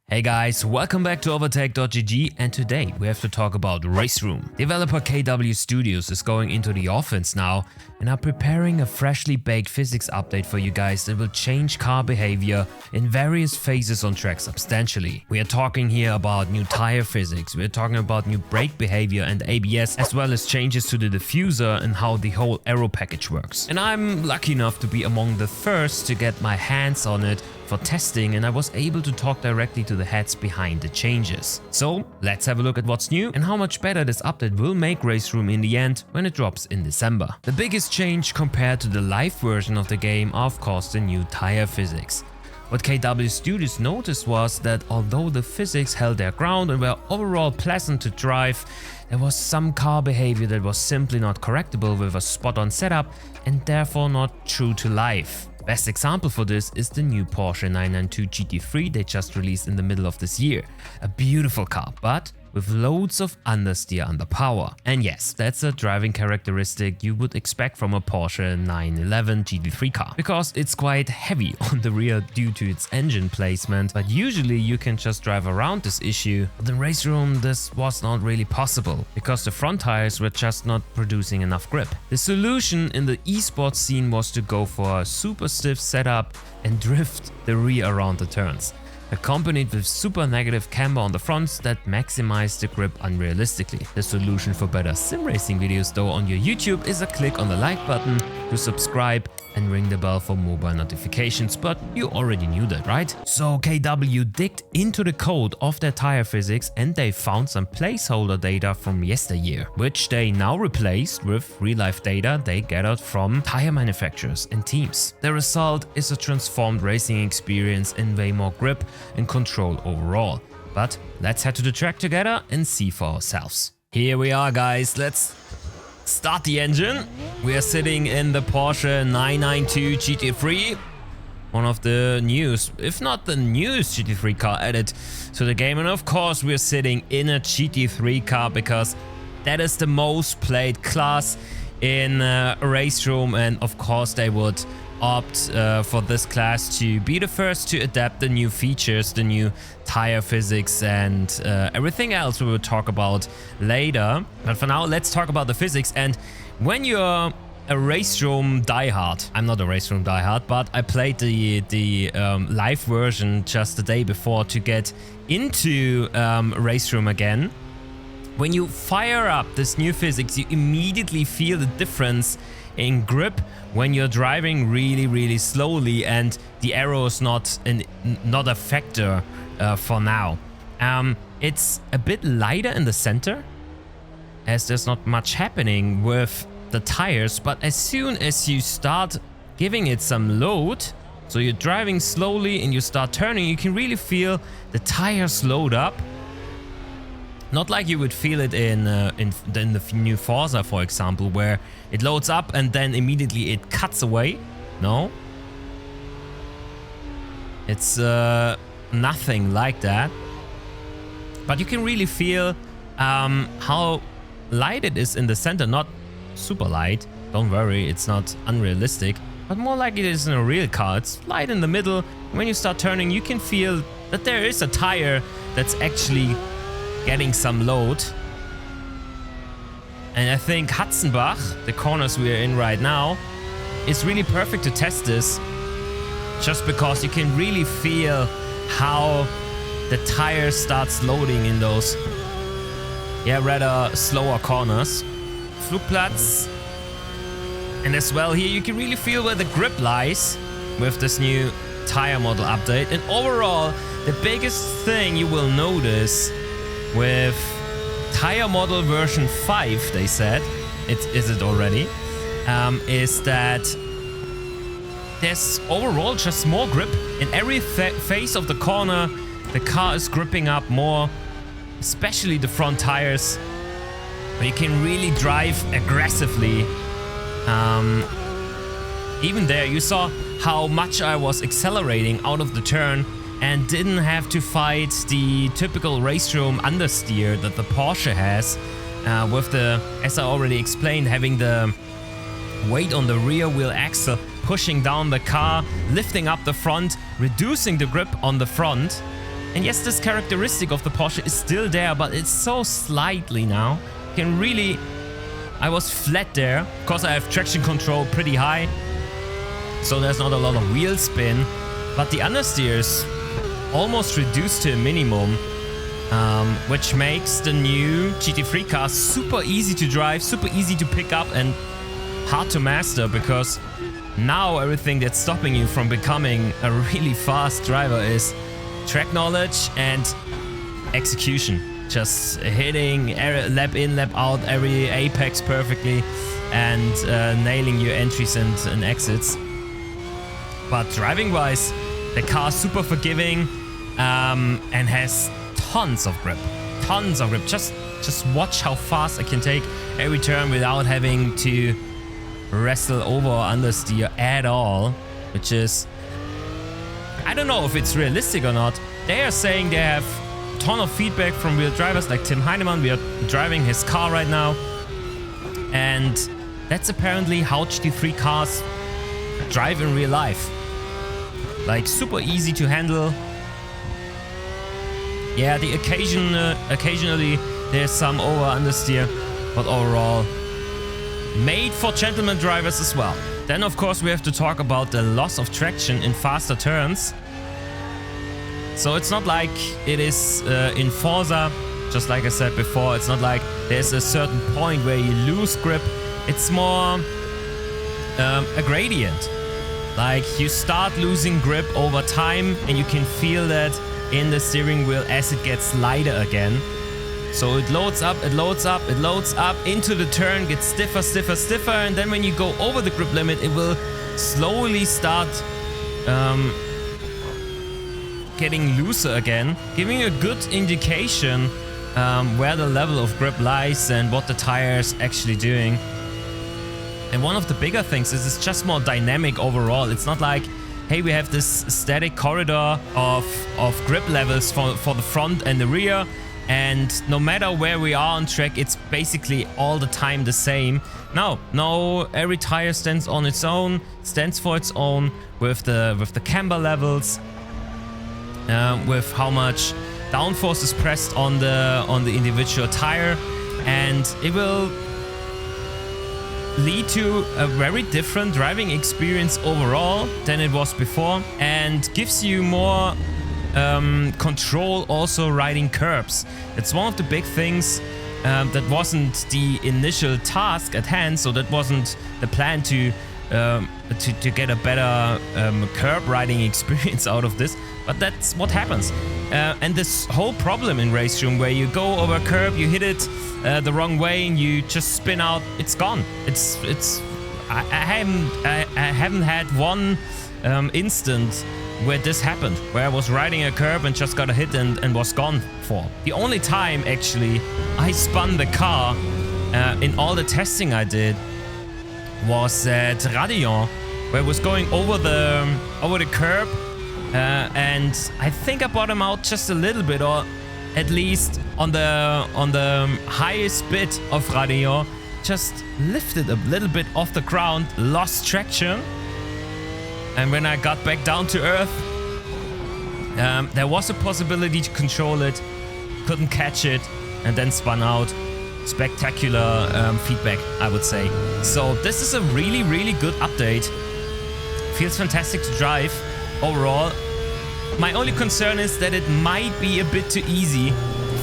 Hey guys, welcome back to OverTake.gg, and today we have to talk about Raceroom. Developer KW Studios is going into the offense now and are preparing a freshly baked physics update for you guys that will change car behavior in various phases on track substantially. We are talking here about new tire physics, we're talking about new brake behavior and ABS, as well as changes to the diffuser and how the whole aero package works. And I'm lucky enough to be among the first to get my hands on it for testing, and I was able to talk directly to the heads behind the changes. So let's have a look at what's new and how much better this update will make Raceroom in the end when it drops in December. The biggest change compared to the live version of the game are of course the new tire physics. What KW Studios noticed was that although the physics held their ground and were overall pleasant to drive, there was some car behavior that was simply not correctable with a spot-on setup and therefore not true to life. Best example for this is the new Porsche 992 GT3 they just released in the middle of this year. A beautiful car, but with loads of understeer under power. And yes, that's a driving characteristic you would expect from a Porsche 911 GT3 car, because it's quite heavy on the rear due to its engine placement, but usually you can just drive around this issue. But in Raceroom this was not really possible, because the front tires were just not producing enough grip. The solution in the esports scene was to go for a super stiff setup and drift the rear around the turns, accompanied with super negative camber on the fronts that maximize the grip unrealistically. The solution for better sim racing videos though on your YouTube is a click on the like button to subscribe and ring the bell for mobile notifications, but you already knew that, right? So KW digged into the code of their tire physics and they found some placeholder data from yesteryear, which they now replaced with real-life data they gathered from tire manufacturers and teams. The result is a transformed racing experience and way more grip and control overall. But let's head to the track together and see for ourselves. Here we are guys, let's start the engine. We are sitting in the Porsche 992 GT3, one of the newest, if not the newest GT3 car added to the game. And of course we're sitting in a GT3 car because that is the most played class in Raceroom, and of course they would opt for this class to be the first to adapt the new features, the new tire physics and everything else we will talk about later. But for now, let's talk about the physics. And when you're a Raceroom diehard, I'm not a Raceroom diehard, but I played the live version just the day before to get into Raceroom again. When you fire up this new physics, you immediately feel the difference in grip when you're driving really slowly, and the aero is not a factor for now. It's a bit lighter in the center as there's not much happening with the tires, but as soon as you start giving it some load, so you're driving slowly and you start turning, you can really feel the tires load up. Not like you would feel it in the new Forza, for example, where it loads up and then immediately it cuts away. No. It's nothing like that. But you can really feel how light it is in the center. Not super light. Don't worry, it's not unrealistic. But more like it is in a real car. It's light in the middle. When you start turning, you can feel that there is a tire that's actually getting some load. And I think Hatzenbach, the corners we are in right now, is really perfect to test this, just because you can really feel how the tire starts loading in those rather slower corners. Flugplatz. And as well here you can really feel where the grip lies with this new tire model update. And overall, the biggest thing you will notice with tire model version 5, they said, is it already, is that there's overall just more grip. In every face of the corner, the car is gripping up more, especially the front tires, where you can really drive aggressively. Even there, you saw how much I was accelerating out of the turn and didn't have to fight the typical Raceroom understeer that the Porsche has, with the, as I already explained, having the weight on the rear wheel axle pushing down the car, lifting up the front, reducing the grip on the front, And yes, this characteristic of the Porsche is still there, but it's so slightly now. You can really... I was flat there, because I have traction control pretty high. So there's not a lot of wheel spin. But the understeer is almost reduced to a minimum. Which makes the new GT3 cars super easy to drive, super easy to pick up and hard to master, because now everything that's stopping you from becoming a really fast driver is track knowledge and execution. Just hitting lap in, lap out, every apex perfectly, and nailing your entries and exits. But driving wise, the car's super forgiving and has tons of grip. Tons of grip. Just watch how fast I can take every turn without having to wrestle over or understeer at all, which is... I don't know if it's realistic or not. They are saying they have a ton of feedback from real drivers like Tim Heinemann. We are driving his car right now. And that's apparently how GT3 cars drive in real life. Like, super easy to handle. Yeah, occasionally there's some over-understeer, but overall made for gentleman drivers as well. Then of course we have to talk about the loss of traction in faster turns. So it's not like it is in Forza, just like I said before. It's not like there's a certain point where you lose grip. It's more a gradient. Like, you start losing grip over time, and you can feel that in the steering wheel as it gets lighter again. So it loads up, it loads up, it loads up into the turn, gets stiffer, stiffer, stiffer, and then when you go over the grip limit, it will slowly start getting looser again, giving a good indication where the level of grip lies and what the tire is actually doing. And one of the bigger things is it's just more dynamic overall. It's not like, hey, we have this static corridor of grip levels for the front and the rear, and no matter where we are on track, it's basically all the time the same. No, every tire stands on its own, stands for its own, with the camber levels, with how much downforce is pressed on the individual tire, and it will lead to a very different driving experience overall than it was before, and gives you more control also riding curbs. It's one of the big things that wasn't the initial task at hand, so that wasn't the plan to get a better curb riding experience out of this, but that's what happens. And this whole problem in Raceroom, where you go over a curb, you hit it the wrong way, and you just spin out, it's gone. I haven't had one instant where this happened, where I was riding a curb and just got a hit and was gone for. The only time actually I spun the car in all the testing I did was at Radillon, where I was going over the curb, and I think I bottomed out just a little bit, or at least on the highest bit of Radillon, just lifted a little bit off the ground, lost traction, and when I got back down to earth, there was a possibility to control it, couldn't catch it, and then spun out. Spectacular feedback, I would say. So this is a really, really good update. Feels fantastic to drive overall. My only concern is that it might be a bit too easy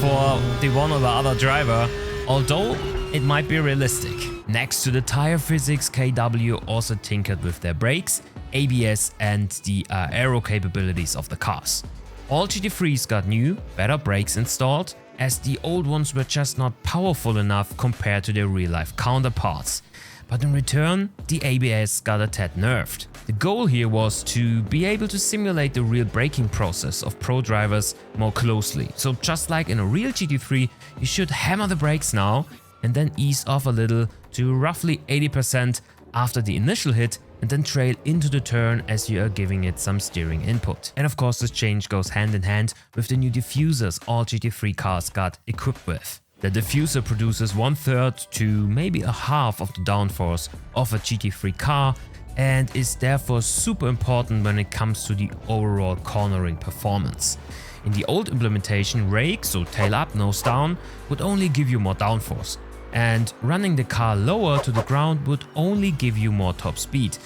for the one or the other driver, although it might be realistic. Next to the tire physics, KW also tinkered with their brakes, ABS and the aero capabilities of the cars. All GT3s got new, better brakes installed, as the old ones were just not powerful enough compared to their real-life counterparts. But in return, the ABS got a tad nerfed. The goal here was to be able to simulate the real braking process of pro drivers more closely. So just like in a real GT3, you should hammer the brakes now and then ease off a little to roughly 80% after the initial hit, and then trail into the turn as you are giving it some steering input. And of course, this change goes hand in hand with the new diffusers all GT3 cars got equipped with. The diffuser produces 1/3 to maybe a half of the downforce of a GT3 car, and is therefore super important when it comes to the overall cornering performance. In the old implementation, rake, so tail up, nose down, would only give you more downforce, and running the car lower to the ground would only give you more top speed,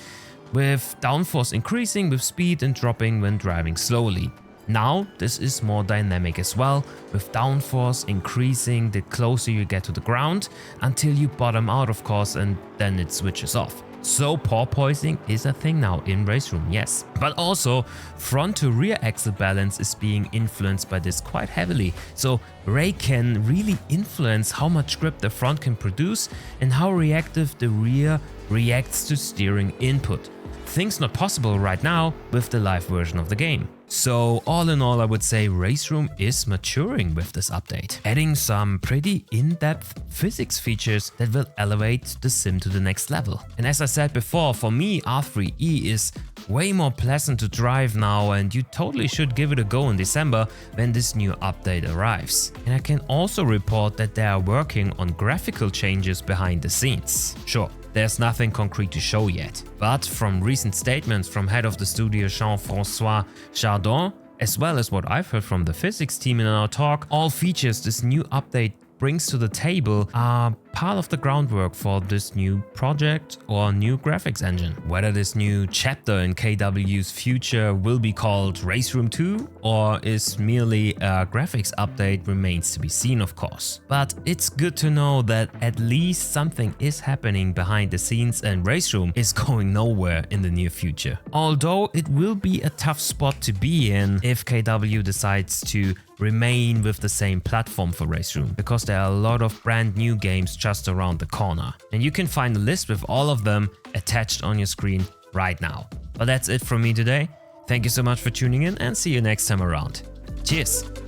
with downforce increasing with speed and dropping when driving slowly. Now this is more dynamic as well, with downforce increasing the closer you get to the ground until you bottom out, of course, and then it switches off. So porpoising is a thing now in Raceroom, yes. But also front to rear axle balance is being influenced by this quite heavily. So rake can really influence how much grip the front can produce and how reactive the rear reacts to steering input. Things not possible right now with the live version of the game. So all in all, I would say Raceroom is maturing with this update, adding some pretty in-depth physics features that will elevate the sim to the next level. And as I said before, for me R3E is way more pleasant to drive now, and you totally should give it a go in December when this new update arrives. And I can also report that they are working on graphical changes behind the scenes. Sure, there's nothing concrete to show yet, but from recent statements from head of the studio Jean-François Chardon, as well as what I've heard from the physics team in our talk, all features this new update brings to the table are part of the groundwork for this new project or new graphics engine. Whether this new chapter in KW's future will be called Raceroom 2 or is merely a graphics update remains to be seen, of course. But it's good to know that at least something is happening behind the scenes and Raceroom is going nowhere in the near future. Although it will be a tough spot to be in if KW decides to remain with the same platform for Raceroom, because there are a lot of brand new games just around the corner. And you can find a list with all of them attached on your screen right now. But that's it from me today. Thank you so much for tuning in and see you next time around. Cheers!